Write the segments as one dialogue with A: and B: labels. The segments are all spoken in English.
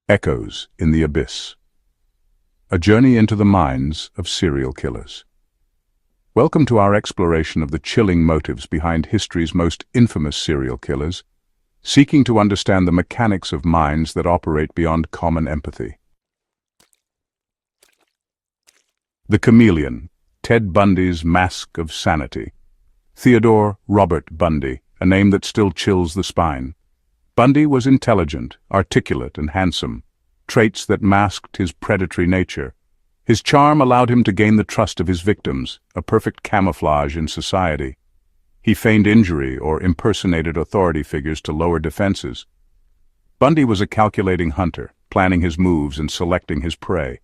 A: Echoes in the Abyss. A journey into the minds of serial killers. Welcome to our exploration of the chilling motives behind history's most infamous serial killers, seeking to understand the mechanics of minds that operate beyond common empathy. The Chameleon, Ted Bundy's mask of sanity. Theodore Robert Bundy, a name that still chills the spine. Bundy was intelligent, articulate, and handsome, traits that masked his predatory nature. His charm allowed him to gain the trust of his victims, a perfect camouflage in society. He feigned injury or impersonated authority figures to lower defenses. Bundy was a calculating hunter, planning his moves and selecting his prey.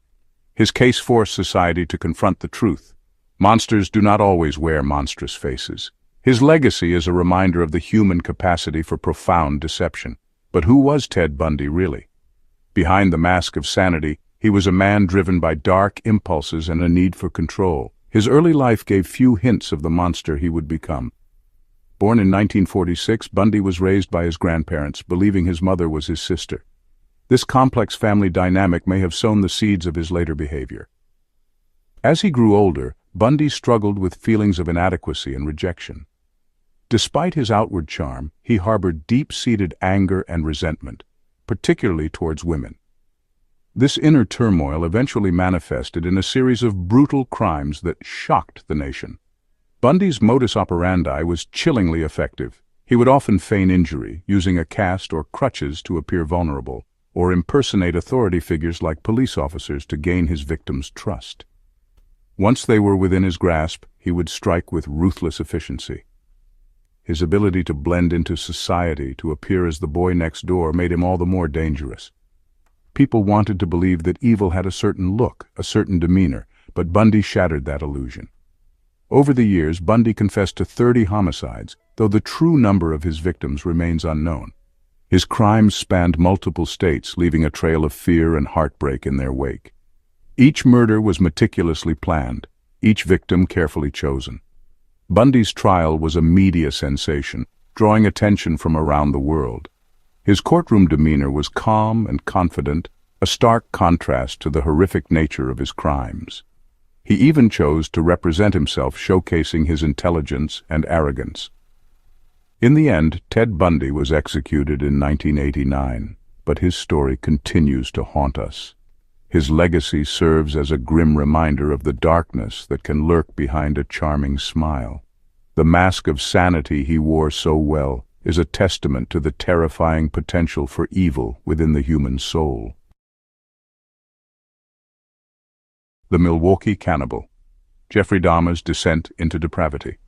A: His case forced society to confront the truth. Monsters do not always wear monstrous faces. His legacy is a reminder of the human capacity for profound deception. But who was Ted Bundy really? Behind the mask of sanity, he was a man driven by dark impulses and a need for control. His early life gave few hints of the monster he would become. Born in 1946, Bundy was raised by his grandparents, believing his mother was his sister. This complex family dynamic may have sown the seeds of his later behavior. As he grew older, Bundy struggled with feelings of inadequacy and rejection. Despite his outward charm, he harbored deep-seated anger and resentment, particularly towards women. This inner turmoil eventually manifested in a series of brutal crimes that shocked the nation. Bundy's modus operandi was chillingly effective. He would often feign injury, using a cast or crutches to appear vulnerable, or impersonate authority figures like police officers to gain his victims' trust. Once they were within his grasp, he would strike with ruthless efficiency. His ability to blend into society, to appear as the boy next door, made him all the more dangerous. People wanted to believe that evil had a certain look, a certain demeanor, but Bundy shattered that illusion. Over the years, Bundy confessed to 30 homicides, though the true number of his victims remains unknown. His crimes spanned multiple states, leaving a trail of fear and heartbreak in their wake. Each murder was meticulously planned, each victim carefully chosen. Bundy's trial was a media sensation, drawing attention from around the world. His courtroom demeanor was calm and confident, a stark contrast to the horrific nature of his crimes. He even chose to represent himself, showcasing his intelligence and arrogance. In the end, Ted Bundy was executed in 1989, but his story continues to haunt us. His legacy serves as a grim reminder of the darkness that can lurk behind a charming smile. The mask of sanity he wore so well is a testament to the terrifying potential for evil within the human soul. The Milwaukee Cannibal. Jeffrey Dahmer's descent into depravity.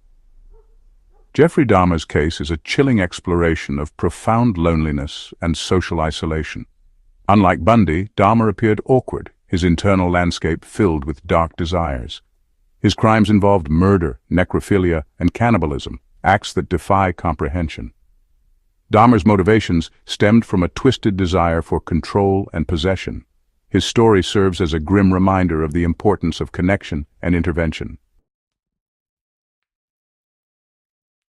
A: Jeffrey Dahmer's case is a chilling exploration of profound loneliness and social isolation. Unlike Bundy, Dahmer appeared awkward, his internal landscape filled with dark desires. His crimes involved murder, necrophilia, and cannibalism, acts that defy comprehension. Dahmer's motivations stemmed from a twisted desire for control and possession. His story serves as a grim reminder of the importance of connection and intervention.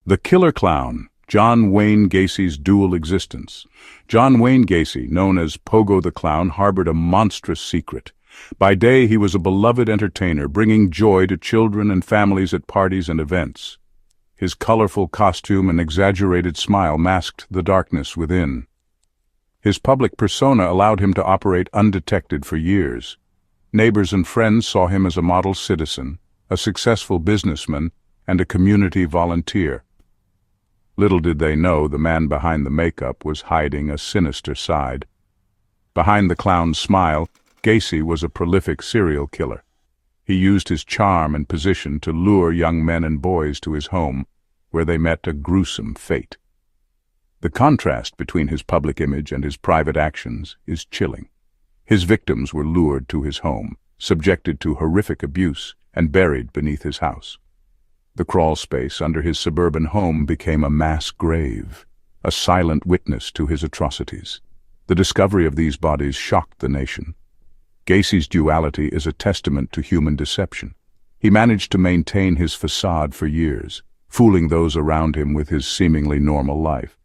A: The Killer Clown. John Wayne Gacy's dual existence. John Wayne Gacy, known as Pogo the Clown, harbored a monstrous secret. By day, he was a beloved entertainer, bringing joy to children and families at parties and events. His colorful costume and exaggerated smile masked the darkness within. His public persona allowed him to operate undetected for years. Neighbors and friends saw him as a model citizen, a successful businessman, and a community volunteer. Little did they know the man behind the makeup was hiding a sinister side. Behind the clown's smile, Gacy was a prolific serial killer. He used his charm and position to lure young men and boys to his home, where they met a gruesome fate. The contrast between his public image and his private actions is chilling. His victims were lured to his home, subjected to horrific abuse, and buried beneath his house. The crawl space under his suburban home became a mass grave, a silent witness to his atrocities. The discovery of these bodies shocked the nation. Gacy's duality is a testament to human deception. He managed to maintain his facade for years, fooling those around him with his seemingly normal life.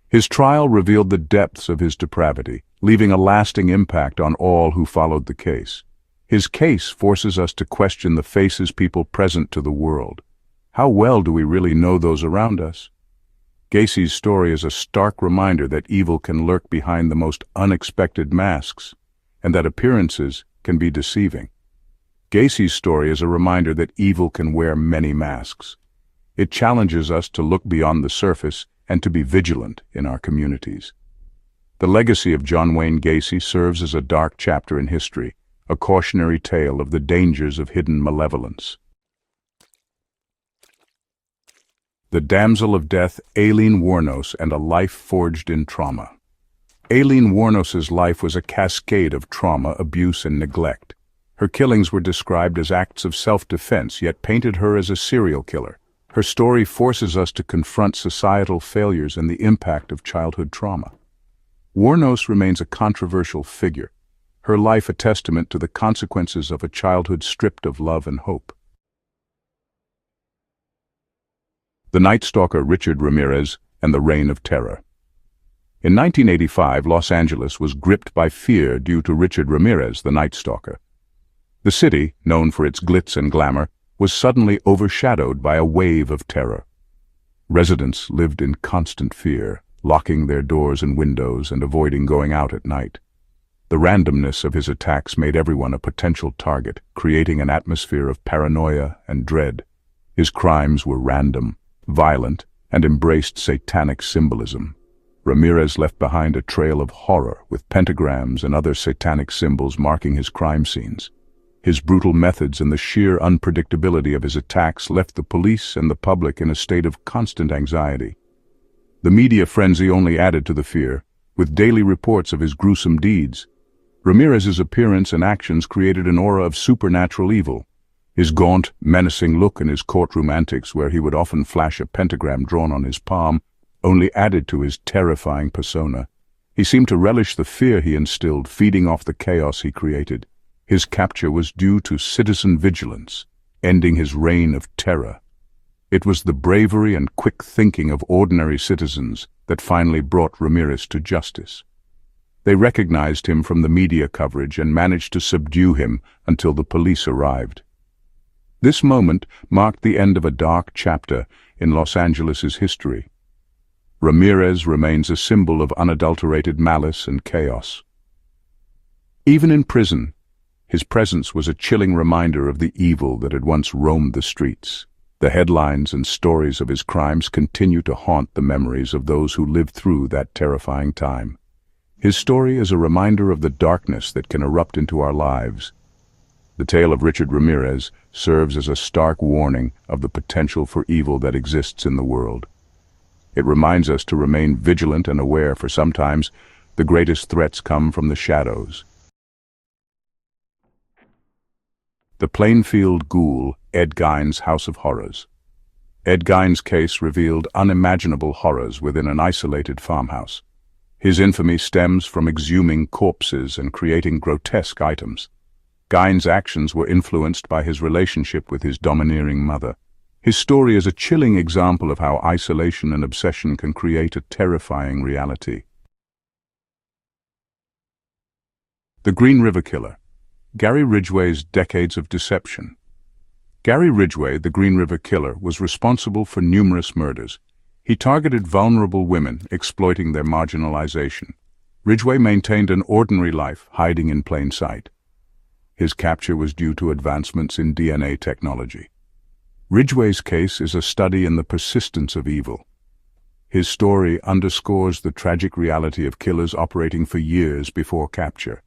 A: His trial revealed the depths of his depravity, leaving a lasting impact on all who followed the case. His case forces us to question the faces people present to the world. How well do we really know those around us? Gacy's story is a stark reminder that evil can lurk behind the most unexpected masks, and that appearances can be deceiving. Gacy's story is a reminder that evil can wear many masks. It challenges us to look beyond the surface and to be vigilant in our communities. The legacy of John Wayne Gacy serves as a dark chapter in history, a cautionary tale of the dangers of hidden malevolence. The Damsel of Death, Aileen Wuornos, and a Life Forged in Trauma. Aileen Wuornos's life was a cascade of trauma, abuse, and neglect. Her killings were described as acts of self-defense, yet painted her as a serial killer. Her story forces us to confront societal failures and the impact of childhood trauma. Wuornos remains a controversial figure, her life a testament to the consequences of a childhood stripped of love and hope. The Night Stalker Richard Ramirez and the Reign of Terror. In 1985, Los Angeles was gripped by fear due to Richard Ramirez, the Night Stalker. The city, known for its glitz and glamour, was suddenly overshadowed by a wave of terror. Residents lived in constant fear, locking their doors and windows and avoiding going out at night. The randomness of his attacks made everyone a potential target, creating an atmosphere of paranoia and dread. His crimes were random, violent, and embraced satanic symbolism. Ramirez left behind a trail of horror, with pentagrams and other satanic symbols marking his crime scenes. His brutal methods and the sheer unpredictability of his attacks left the police and the public in a state of constant anxiety. The media frenzy only added to the fear, with daily reports of his gruesome deeds. Ramirez's appearance and actions created an aura of supernatural evil. His gaunt, menacing look and his courtroom antics, where he would often flash a pentagram drawn on his palm, only added to his terrifying persona. He seemed to relish the fear he instilled, feeding off the chaos he created. His capture was due to citizen vigilance, ending his reign of terror. It was the bravery and quick thinking of ordinary citizens that finally brought Ramirez to justice. They recognized him from the media coverage and managed to subdue him until the police arrived. This moment marked the end of a dark chapter in Los Angeles' history. Ramirez remains a symbol of unadulterated malice and chaos. Even in prison, his presence was a chilling reminder of the evil that had once roamed the streets. The headlines and stories of his crimes continue to haunt the memories of those who lived through that terrifying time. His story is a reminder of the darkness that can erupt into our lives. The tale of Richard Ramirez serves as a stark warning of the potential for evil that exists in the world. It reminds us to remain vigilant and aware, for sometimes the greatest threats come from the shadows. The Plainfield Ghoul, Ed Gein's House of Horrors. Ed Gein's case revealed unimaginable horrors within an isolated farmhouse. His infamy stems from exhuming corpses and creating grotesque items. Gein's actions were influenced by his relationship with his domineering mother. His story is a chilling example of how isolation and obsession can create a terrifying reality. The Green River Killer. Gary Ridgway's Decades of Deception. Gary Ridgway, the Green River Killer, was responsible for numerous murders. He targeted vulnerable women, exploiting their marginalization. Ridgway maintained an ordinary life, hiding in plain sight. His capture was due to advancements in DNA technology. Ridgway's case is a study in the persistence of evil. His story underscores the tragic reality of killers operating for years before capture.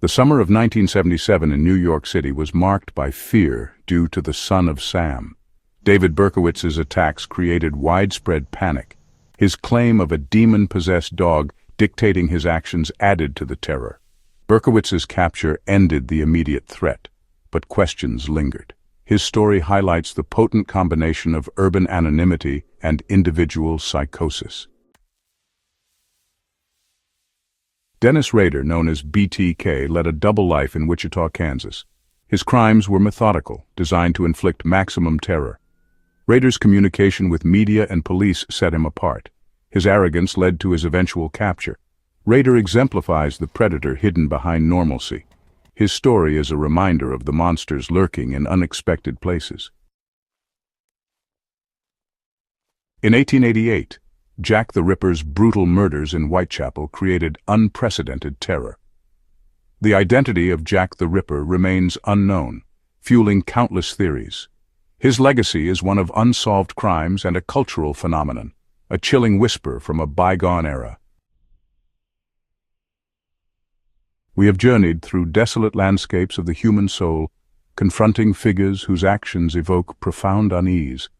A: The summer of 1977 in New York City was marked by fear due to the Son of Sam. David Berkowitz's attacks created widespread panic. His claim of a demon-possessed dog dictating his actions added to the terror. Berkowitz's capture ended the immediate threat, but questions lingered. His story highlights the potent combination of urban anonymity and individual psychosis. Dennis Rader, known as BTK, led a double life in Wichita, Kansas. His crimes were methodical, designed to inflict maximum terror. Rader's communication with media and police set him apart. His arrogance led to his eventual capture. Rader exemplifies the predator hidden behind normalcy. His story is a reminder of the monsters lurking in unexpected places. In 1888, Jack the Ripper's brutal murders in Whitechapel created unprecedented terror. The identity of Jack the Ripper remains unknown, fueling countless theories. His legacy is one of unsolved crimes and a cultural phenomenon, a chilling whisper from a bygone era. We have journeyed through desolate landscapes of the human soul, confronting figures whose actions evoke profound unease.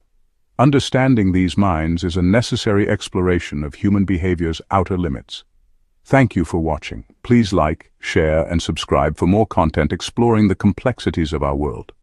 A: Understanding these minds is a necessary exploration of human behavior's outer limits. Thank you for watching. Please like, share, and subscribe for more content exploring the complexities of our world.